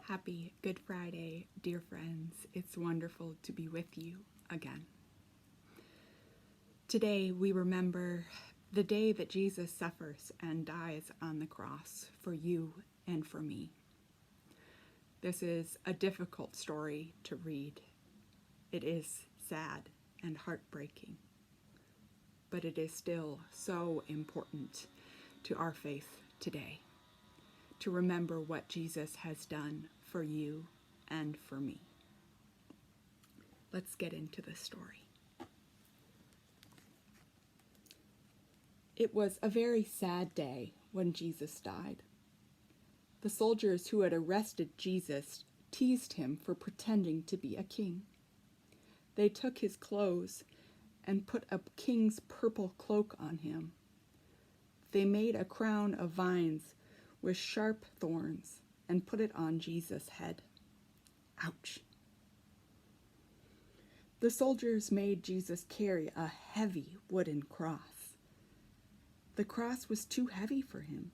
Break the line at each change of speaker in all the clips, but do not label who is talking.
Happy Good Friday, dear friends. It's wonderful to be with you again. Today we remember the day that Jesus suffers and dies on the cross for you and for me. This is a difficult story to read. It is sad and heartbreaking, but it is still so important to our faith today to remember what Jesus has done for you and for me. Let's get into the story. It was a very sad day when Jesus died. The soldiers who had arrested Jesus teased him for pretending to be a king. They took his clothes and put a king's purple cloak on him. They made a crown of vines with sharp thorns and put it on Jesus' head. Ouch! The soldiers made Jesus carry a heavy wooden cross. The cross was too heavy for him.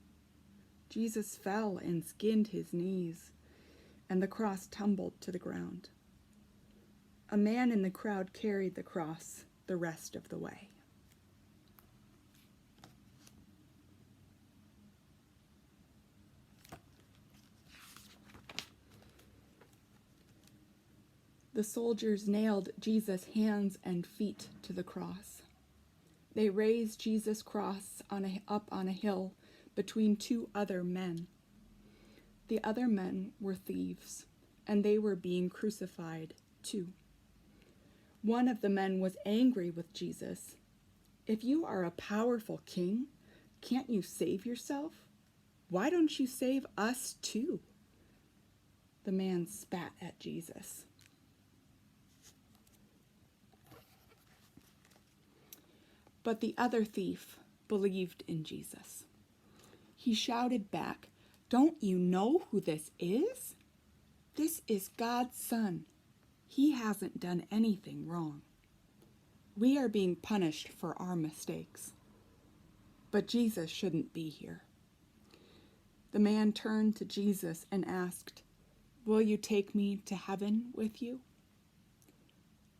Jesus fell and skinned his knees, and the cross tumbled to the ground. A man in the crowd carried the cross the rest of the way. The soldiers nailed Jesus' hands and feet to the cross. They raised Jesus' cross up on a hill between two other men. The other men were thieves, and they were being crucified too. One of the men was angry with Jesus. "If you are a powerful king, can't you save yourself? Why don't you save us too?" The man spat at Jesus. But the other thief believed in Jesus. He shouted back, "Don't you know who this is? This is God's Son. He hasn't done anything wrong. We are being punished for our mistakes. But Jesus shouldn't be here." The man turned to Jesus and asked, "Will you take me to heaven with you?"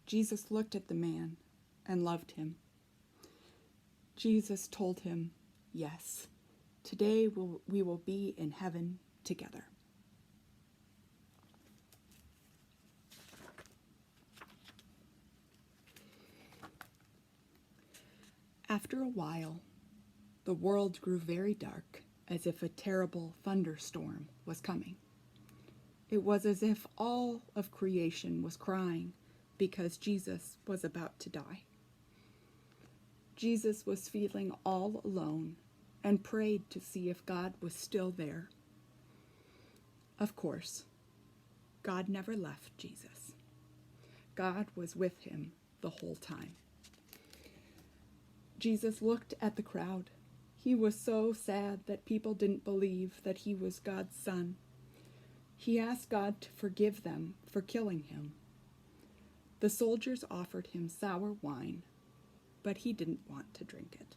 Jesus looked at the man and loved him. Jesus told him, "Yes, today we will be in heaven together." After a while, the world grew very dark, as if a terrible thunderstorm was coming. It was as if all of creation was crying because Jesus was about to die. Jesus was feeling all alone and prayed to see if God was still there. Of course, God never left Jesus. God was with him the whole time. Jesus looked at the crowd. He was so sad that people didn't believe that he was God's son. He asked God to forgive them for killing him. The soldiers offered him sour wine, but he didn't want to drink it.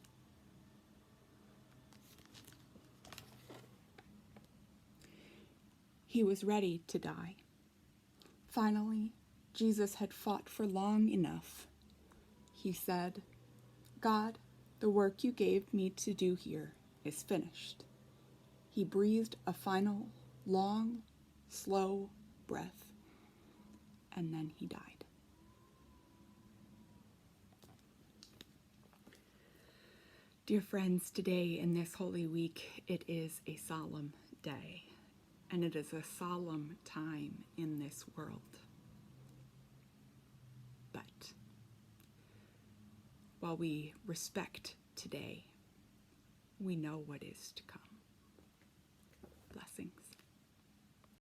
He was ready to die. Finally, Jesus had fought for long enough. He said, "God, the work you gave me to do here is finished." He breathed a final, long, slow breath, and then he died. Dear friends, today in this Holy Week, it is a solemn day, and it is a solemn time in this world. But while we respect today, we know what is to come. Blessings.